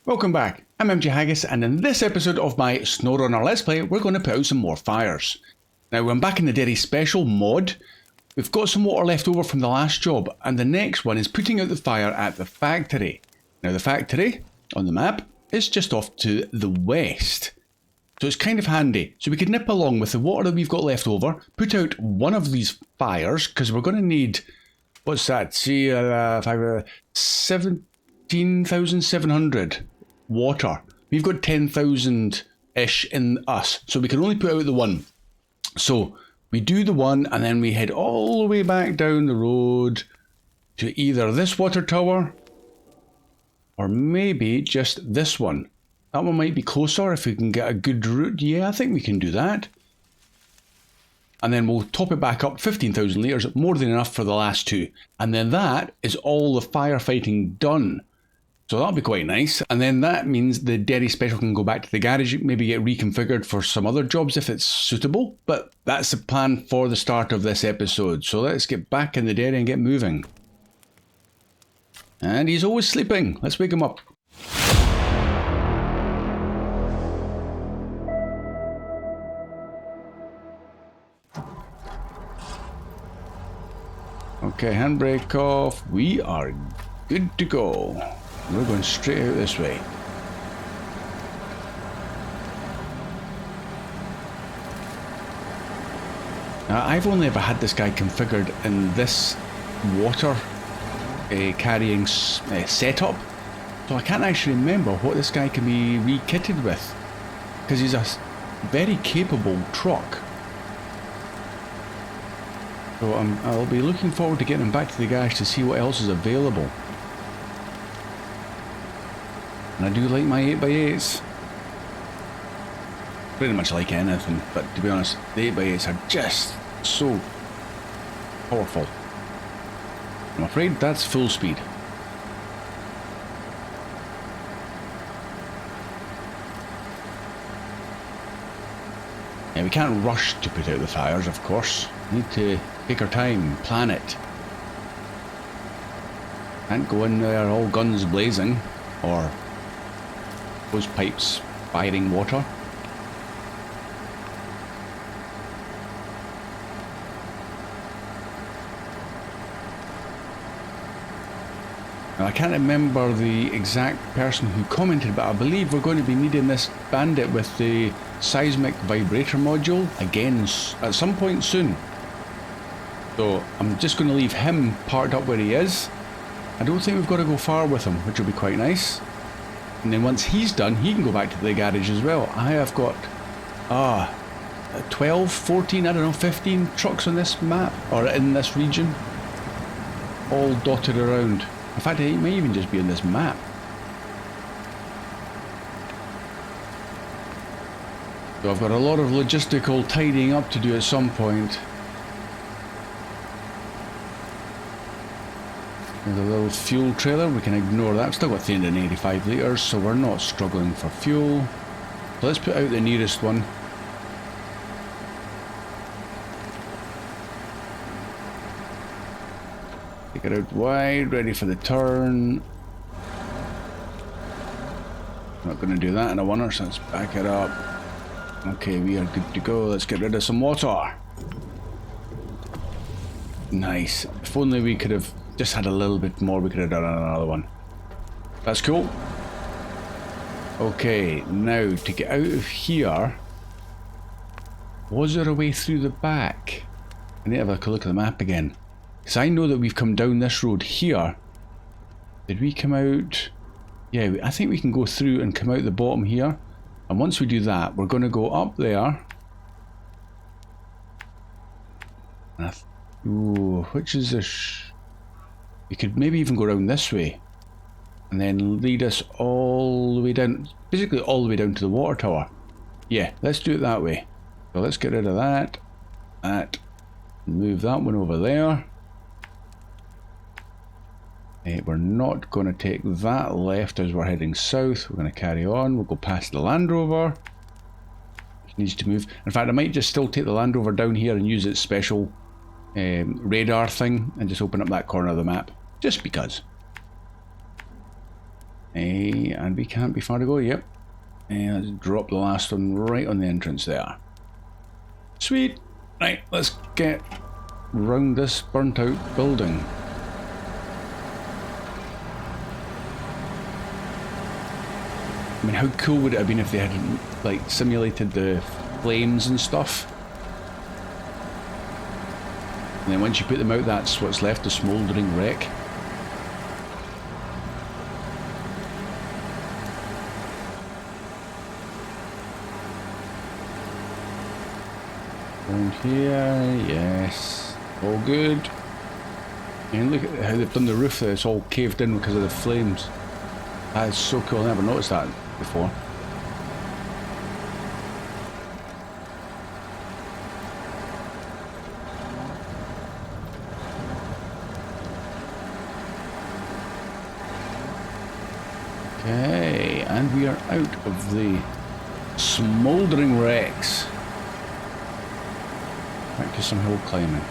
Welcome back, I'm MJ Haggis, and in this episode of my Snowrunner Let's Play, we're going to put out some more fires. Now, I'm back in the Dairy Special mod. We've got some water left over from the last job, and the next one is putting out the fire at the factory. Now, the factory, on the map, is just off to the west. So it's kind of handy. So we could nip along with the water that we've got left over, put out one of these fires, because we're going to need, what's that, see, 17,700 water. We've got 10,000-ish in us, so we can only put out the one. So we do the one, and then we head all the way back down the road to either this water tower, or maybe just this one. That one might be closer if we can get a good route. Yeah, I think we can do that. And then we'll top it back up, 15,000 litres, more than enough for the last two. And then that is all the firefighting done. So that'll be quite nice. And then that means the Dairy Special can go back to the garage, maybe get reconfigured for some other jobs if it's suitable. But that's the plan for the start of this episode. So let's get back in the dairy and get moving. And he's always sleeping. Let's wake him up. Okay, handbrake off. We are good to go. We're going straight out this way. Now, I've only ever had this guy configured in this water carrying setup, so I can't actually remember what this guy can be re-kitted with, because he's a very capable truck. So I'll be looking forward to getting him back to the garage to see what else is available. And I do like my 8x8s. Pretty much like anything, but to be honest, the 8x8s are just so powerful. I'm afraid that's full speed. Yeah, we can't rush to put out the fires, of course. We need to take our time, plan it. Can't go in there all guns blazing, or those pipes firing water. Now, I can't remember the exact person who commented, but I believe we're going to be needing this bandit with the seismic vibrator module again at some point soon. So I'm just going to leave him parked up where he is. I don't think we've got to go far with him, which will be quite nice. And then once he's done, he can go back to the garage as well. I have got 12, 14, I don't know, 15 trucks on this map, or in this region, all dotted around. In fact, it may even just be on this map. So I've got a lot of logistical tidying up to do at some point. There's a little fuel trailer, we can ignore that. I've still got 385 litres, so we're not struggling for fuel. So let's put out the nearest one. Take it out wide, ready for the turn. Not going to do that in a oneer, so let's back it up. Okay, we are good to go. Let's get rid of some water. Nice. If only we could have just had a little bit more, we could have done another one. That's cool. Okay, now to get out of here, was there a way through the back? I need to have a look at the map again, because I know that we've come down this road here. Did we come out? Yeah, I think we can go through and come out the bottom here. And once we do that, we're going to go up there. Ooh, which is this? We could maybe even go around this way and then lead us all the way down, basically all the way down to the water tower. Yeah, let's do it that way. So let's get rid of that, move that one over there. We're not going to take that left as we're heading south. We're going to carry on. We'll go past the Land Rover. It needs to move. In fact, I might just still take the Land Rover down here and use its special radar thing and just open up that corner of the map, just because. And and we can't be far to go, yep. And let's drop the last one right on the entrance there. Sweet! Right, let's get round this burnt out building. I mean, how cool would it have been if they had, like, simulated the flames and stuff? And then once you put them out, that's what's left, a smouldering wreck. Around here, yes, all good. And look at how they've done the roof there, it's all caved in because of the flames. That is so cool, I never noticed that before. Okay, and we are out of the smouldering wrecks. Back to some hill climbing.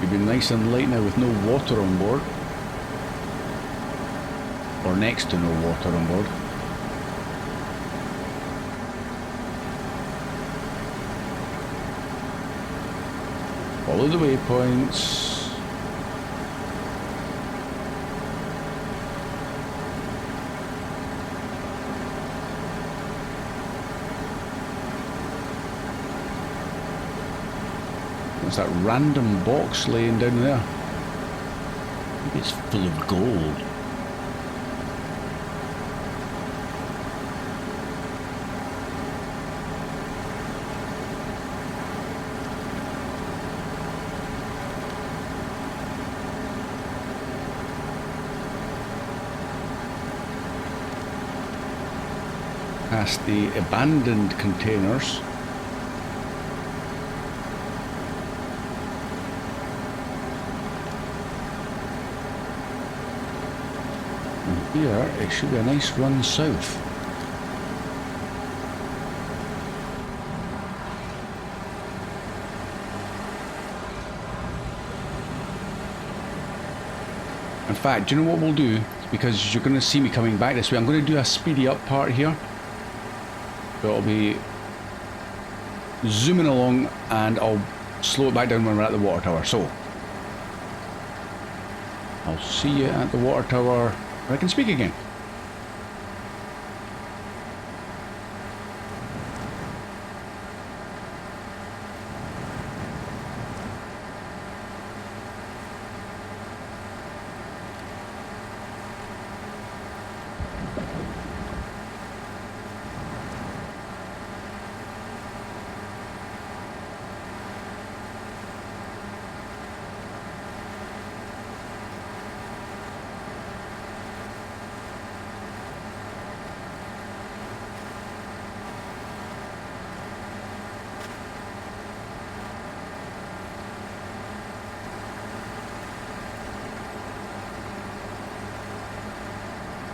You've been nice and light now with no water on board. Or next to no water on board. Follow the waypoints. What's that random box laying down there? Maybe it's full of gold. Past the abandoned containers. And here it should be a nice run south. In fact, do you know what we'll do? Because you're going to see me coming back this way, I'm going to do a speedy up part here. So it'll be zooming along and I'll slow it back down when we're at the water tower. So I'll see you at the water tower where I can speak again.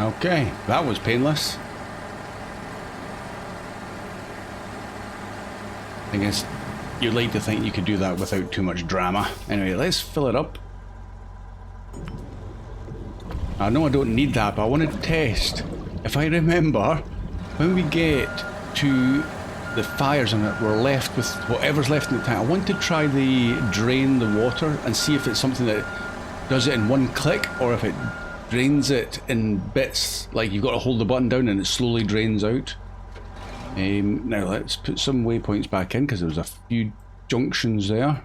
Okay, that was painless. I guess you'd like to think you could do that without too much drama. Anyway, let's fill it up. I know I don't need that, but I want to test. If I remember, when we get to the fires and we're left with whatever's left in the tank, I want to try the drain the water and see if it's something that does it in one click or if it drains it in bits, like you've got to hold the button down and it slowly drains out. Now let's put some waypoints back in because there was a few junctions there.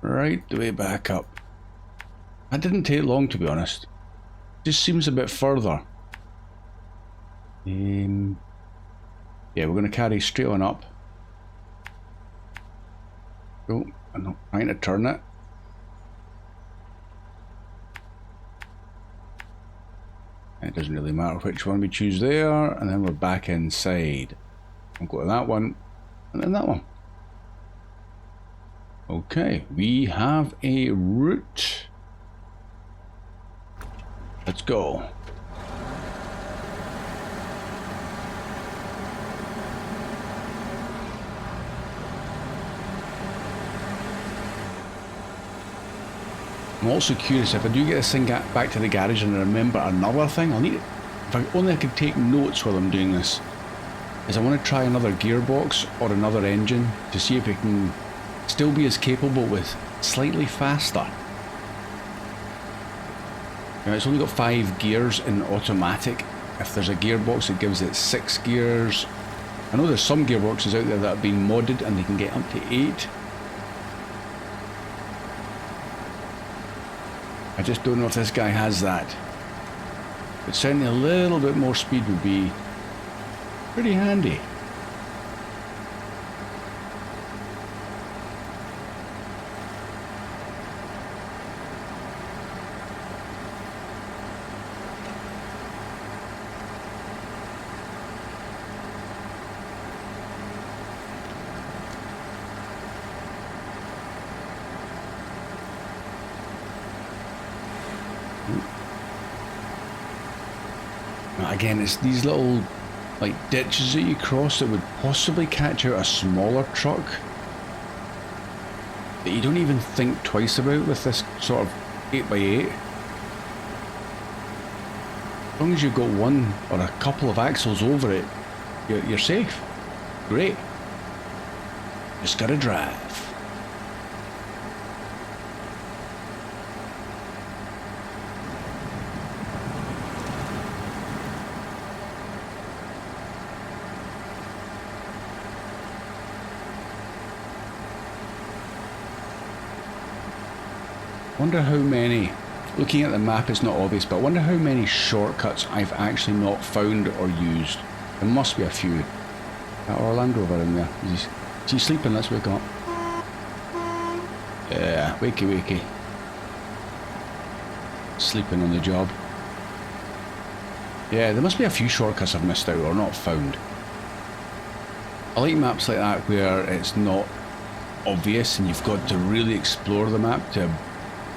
Right the way back up. That didn't take long, to be honest. Just seems a bit further. Yeah, we're going to carry straight on up. Oh, I'm not trying to turn it. It doesn't really matter which one we choose there, and then we're back inside. We'll go to that one, and then that one. Okay, we have a route. Let's go. I'm also curious if I do get this thing back to the garage and I remember another thing. I'll need it. If only I could take notes while I'm doing this. Is I want to try another gearbox or another engine to see if it can still be as capable with slightly faster. Now it's only got 5 gears in automatic. If there's a gearbox that gives it 6 gears. I know there's some gearboxes out there that have been modded and they can get up to 8. I just don't know if this guy has that. But certainly a little bit more speed would be pretty handy. Again, it's these little like ditches that you cross that would possibly catch out a smaller truck that you don't even think twice about with this sort of 8x8. As long as you've got one or a couple of axles over it, you're safe. Great. Just gotta drive. Wonder how many, looking at the map it's not obvious, but I wonder how many shortcuts I've actually not found or used. There must be a few. That Orlando over in there. Is he sleeping? Let's wake up. Yeah, wakey wakey. Sleeping on the job. Yeah, there must be a few shortcuts I've missed out or not found. I like maps like that where it's not obvious and you've got to really explore the map to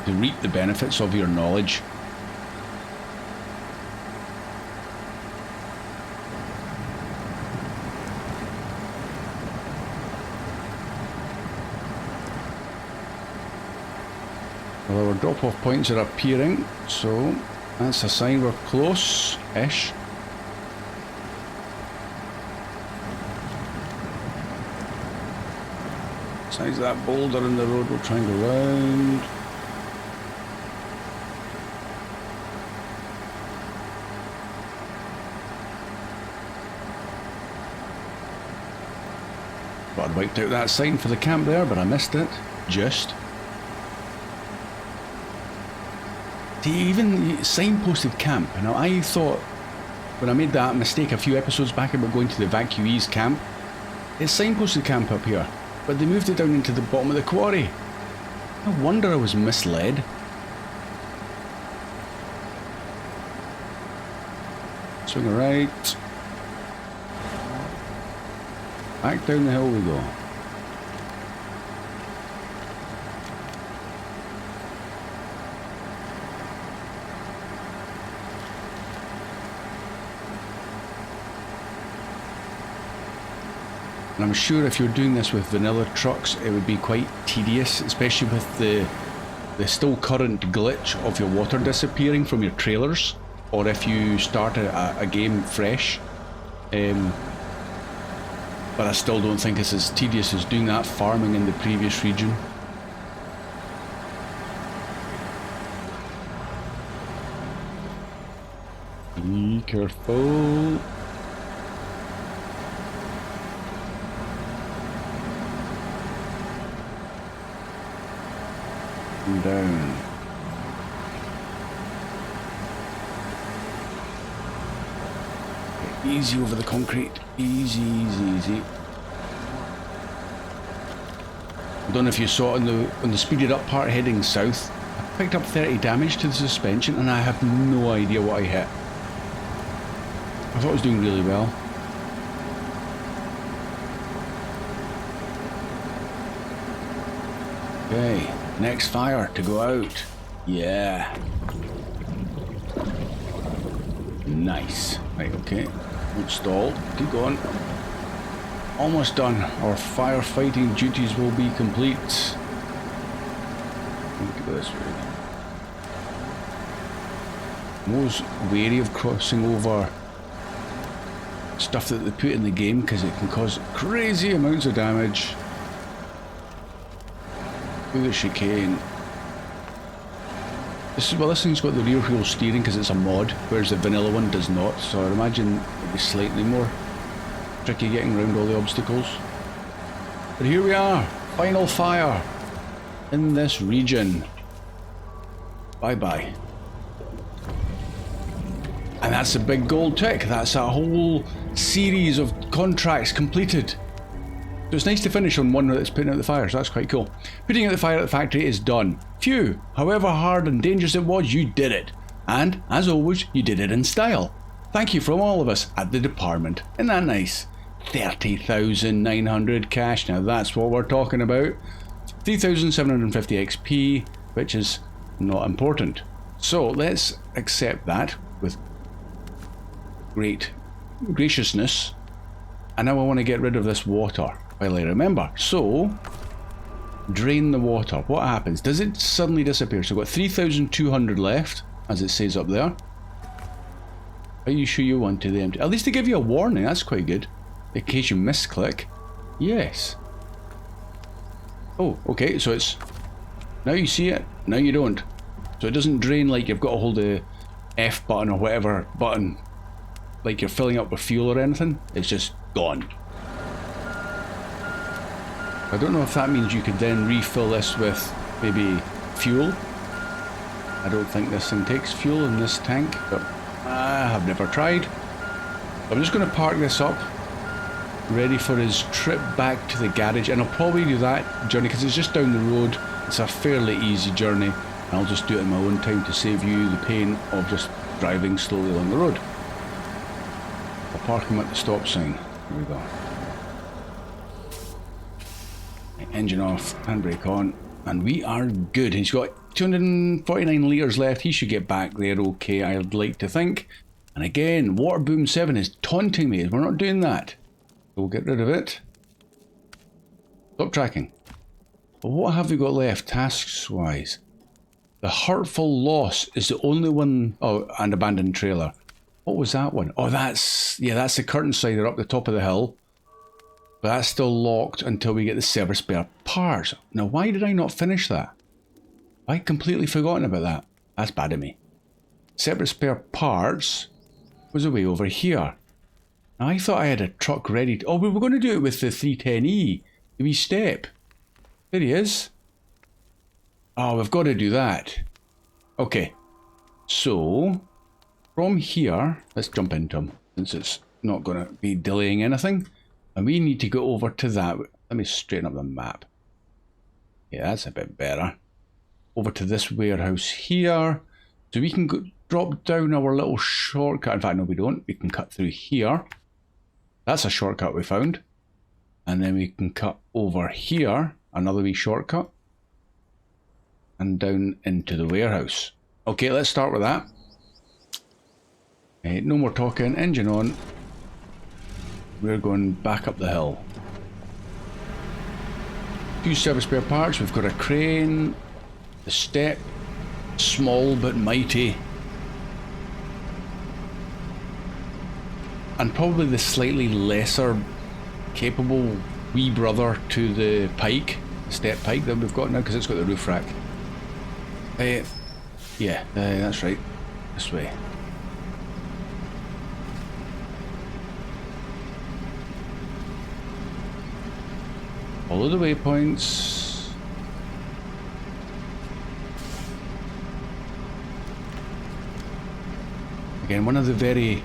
reap the benefits of your knowledge. Well, our drop-off points are appearing, so that's a sign we're close-ish. Besides that boulder in the road, we'll try and go round. But I'd wiped out that sign for the camp there, but I missed it. Just. See, even signposted camp. Now, I thought, when I made that mistake a few episodes back about going to the evacuees camp, it's signposted camp up here, but they moved it down into the bottom of the quarry. No wonder I was misled. Swing right. Back down the hill we go. And I'm sure if you're doing this with vanilla trucks, it would be quite tedious, especially with the still current glitch of your water disappearing from your trailers, or if you start a game fresh. But I still don't think it's as tedious as doing that farming in the previous region. Be careful. And down. Easy over the concrete. Easy, easy, easy. I don't know if you saw it on the speeded up part heading south. I picked up 30 damage to the suspension and I have no idea what I hit. I thought I was doing really well. Okay, next fire to go out. Yeah. Nice. Right, okay. Installed. Keep going. Almost done. Our firefighting duties will be complete. Go this way. I'm always wary of crossing over stuff that they put in the game because it can cause crazy amounts of damage. Through the chicane. This thing's got the rear wheel steering because it's a mod, whereas the vanilla one does not, so I'd imagine it'd be slightly more tricky getting around all the obstacles. But here we are, final fire in this region. Bye bye. And that's a big gold tick. That's a whole series of contracts completed. So it's nice to finish on one that's putting out the fires. That's quite cool. Putting out the fire at the factory is done. Phew, however hard and dangerous it was, you did it. And, as always, you did it in style. Thank you from all of us at the department. Isn't that nice? 30,900 cash. Now that's what we're talking about. 3,750 XP, which is not important. So let's accept that with great graciousness. And now I want to get rid of this water while I remember. So, drain the water. What happens? Does it suddenly disappear? So I've got 3,200 left, as it says up there. Are you sure you want to the empty? At least they give you a warning. That's quite good. In case you misclick. Yes. Oh, okay. So it's... Now you see it. Now you don't. So it doesn't drain like you've got to hold the F button or whatever button. Like you're filling up with fuel or anything. It's just gone. I don't know if that means you could then refill this with maybe fuel. I don't think this thing takes fuel in this tank, but I have never tried. I'm just going to park this up, ready for his trip back to the garage, and I'll probably do that journey because it's just down the road. It's a fairly easy journey, and I'll just do it in my own time to save you the pain of just driving slowly along the road. I'll park him at the stop sign. Here we go. Engine off, handbrake on, and we are good. He's got 249 litres left. He should get back there okay, I'd like to think. And again, Water Boom 7 is taunting me. We're not doing that. We'll get rid of it. Stop tracking. But what have we got left, tasks-wise? The Hurtful Loss is the only one... Oh, and Abandoned Trailer. What was that one? Oh, that's... Yeah, that's the curtain slider up the top of the hill. But that's still locked until we get the service spare parts. Now, why did I not finish that? I completely forgotten about that. That's bad of me. Separate spare parts was away over here. Now, I thought I had a truck ready to... Oh, we were going to do it with the 310E. The wee step. There he is. Oh, we've got to do that. Okay. So, from here, let's jump into him, since it's not going to be delaying anything. And we need to go over to that. Let me straighten up the map. Yeah, that's a bit better. Over to this warehouse here. So we can go, drop down our little shortcut. In fact, no, we don't. We can cut through here. That's a shortcut we found. And then we can cut over here. Another wee shortcut. And down into the warehouse. Okay, let's start with that. No more talking. Engine on. We're going back up the hill. 2 service spare parts. We've got a crane. The step. Small but mighty. And probably the slightly lesser capable wee brother to the pike. Step pike that we've got now because it's got the roof rack. Yeah, that's right. This way. Follow the waypoints. Again, one of the very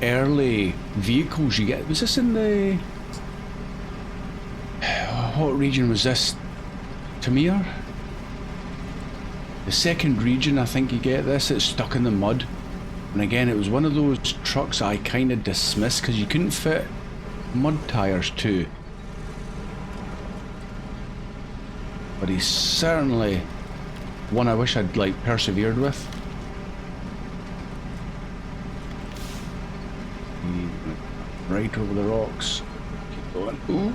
early vehicles you get. Was this in the... What region was this? Tamir? The second region, I think you get this. It's stuck in the mud. And again, it was one of those trucks I kind of dismissed because you couldn't fit mud tyres to. But he's certainly one I wish I'd like persevered with. Right over the rocks. Keep going. Ooh.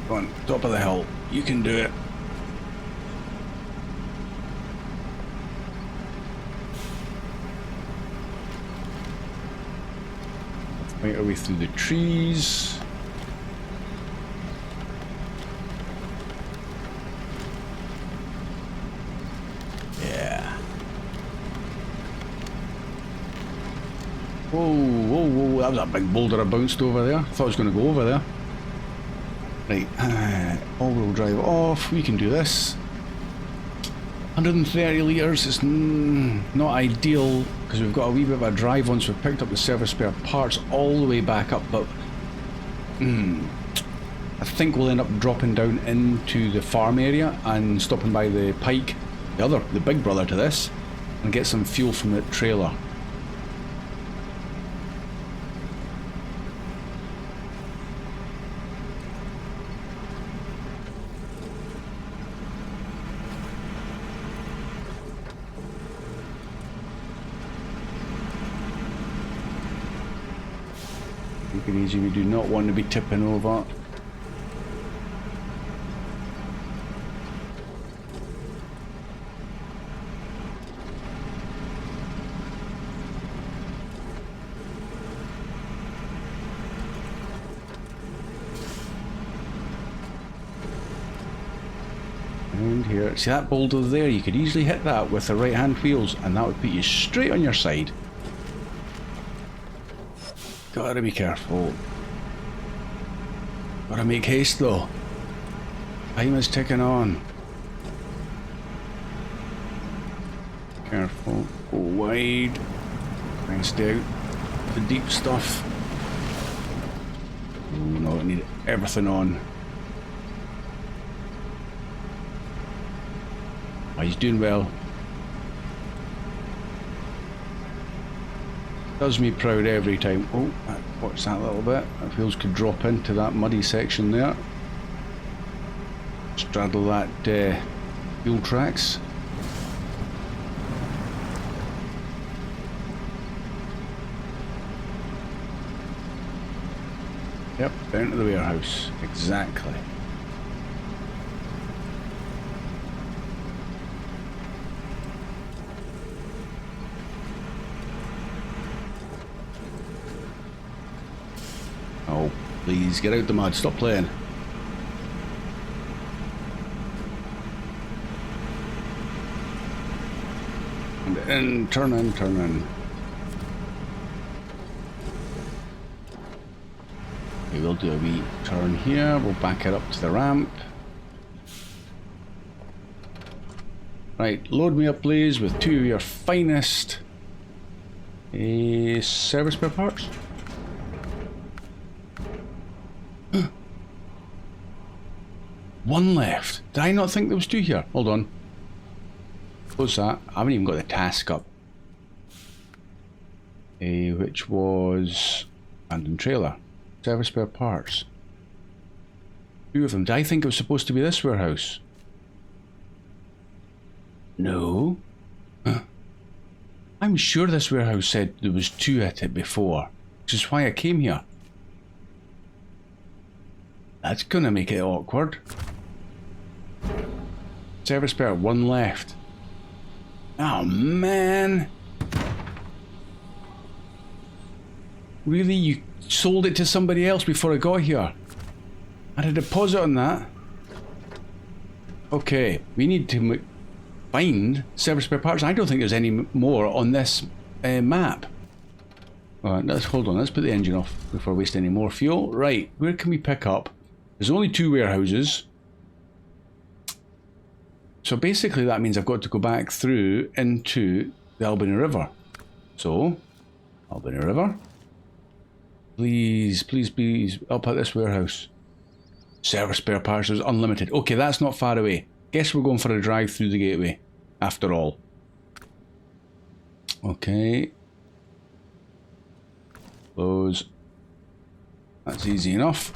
Go on, top of the hill. You can do it. Right our way through the trees. Yeah. Whoa, whoa, whoa, that was a big boulder I bounced over there. I thought I was going to go over there. Right, all-wheel drive off, we can do this. 130 litres is not ideal because we've got a wee bit of a drive once we've picked up the service spare parts all the way back up, but I think we'll end up dropping down into the farm area and stopping by the Pike, the big brother to this, and get some fuel from the trailer. Take it easy, we do not want to be tipping over. Around here, see that boulder there? You could easily hit that with the right hand wheels and that would put you straight on your side. Gotta be careful. Gotta make haste though. Time is ticking on. Careful. Go wide. Try and stay out the deep stuff. Oh no, I need everything on. Oh, he's doing well. Does me proud every time. Oh, watch that little bit. That wheels could drop into that muddy section there. Straddle that wheel tracks. Yep, down to the warehouse. Exactly. Oh, please get out the mud. Stop playing. And in, turn in, turn in. We will do a wee turn here. We'll back it up to the ramp. Right, load me up, please, with 2 of your finest service spare parts. One left. Did I not think there was 2 here? Hold on. Close that. I haven't even got the task up. Which was abandoned trailer. Service spare parts. 2 of them. Did I think it was supposed to be this warehouse? No. I'm sure this warehouse said there was 2 at it before, which is why I came here. That's gonna make it awkward. Service spare, 1 left. Oh man. Really? You sold it to somebody else before I got here? I had a deposit on that. Okay, we need to find service spare parts. I don't think there's any more on this map. Alright, let's hold on. Let's put the engine off before we waste any more fuel. Right, where can we pick up? There's only 2 warehouses. So basically that means I've got to go back through into the Albany River. So, Albany River. Please, please, please, up at this warehouse. Service spare parts is unlimited. Okay, that's not far away. Guess we're going for a drive through the gateway, after all. Okay. Close. That's easy enough.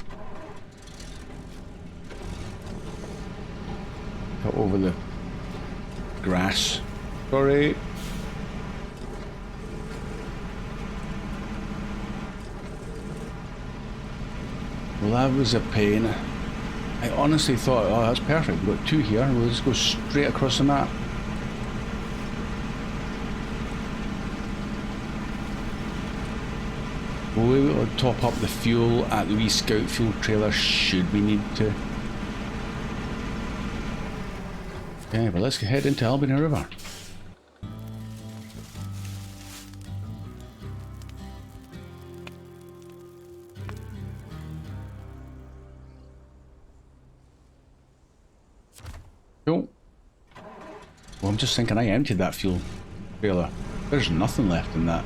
Cut over the grass. Sorry. Well, that was a pain. I honestly thought, oh, that's perfect. We've got 2 here. We'll just go straight across the map. We'll be able to top up the fuel at the wee scout fuel trailer should we need to. Okay, well let's head into Albany River. Cool. Well, I'm just thinking I emptied that fuel trailer. There's nothing left in that.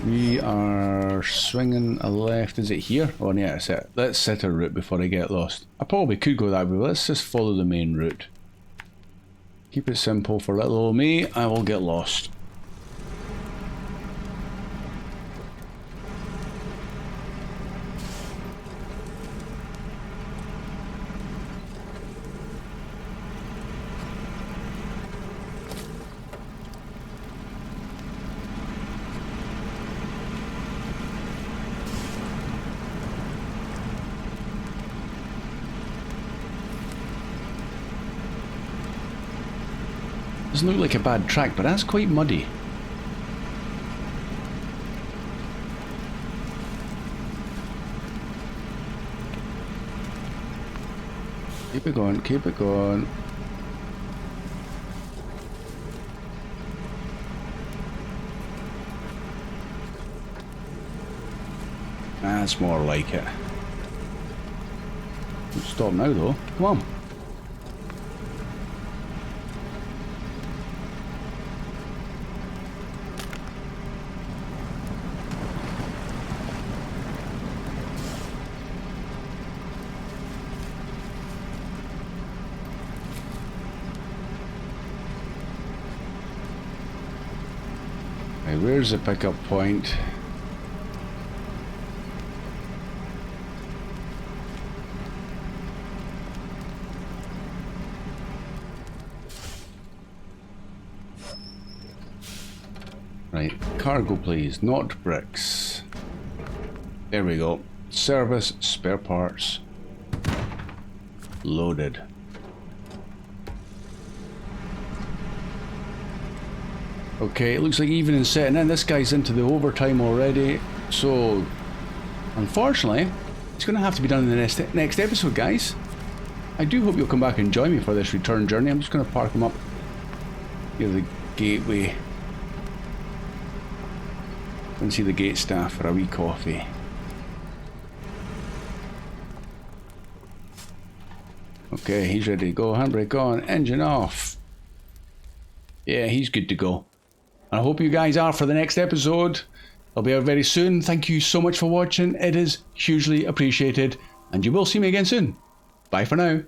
We are swinging a left. Is it here? Oh yeah, it's it. Let's set a route before I get lost. I probably could go that way, but let's just follow the main route. Keep it simple for little old me. I will get lost. Doesn't look like a bad track, but that's quite muddy. Keep it going, keep it going. That's more like it. Don't stop now though, come on. Where's the pickup point? Right, cargo please, not bricks. There we go. Service, spare parts. Loaded. Okay, it looks like evening setting in. This guy's into the overtime already, so unfortunately, it's going to have to be done in the next episode, guys. I do hope you'll come back and join me for this return journey. I'm just going to park him up near the gateway and see the gate staff for a wee coffee. Okay, he's ready to go. Handbrake on, engine off. Yeah, he's good to go. I hope you guys are for the next episode. I'll be out very soon. Thank you so much for watching. It is hugely appreciated. And you will see me again soon. Bye for now.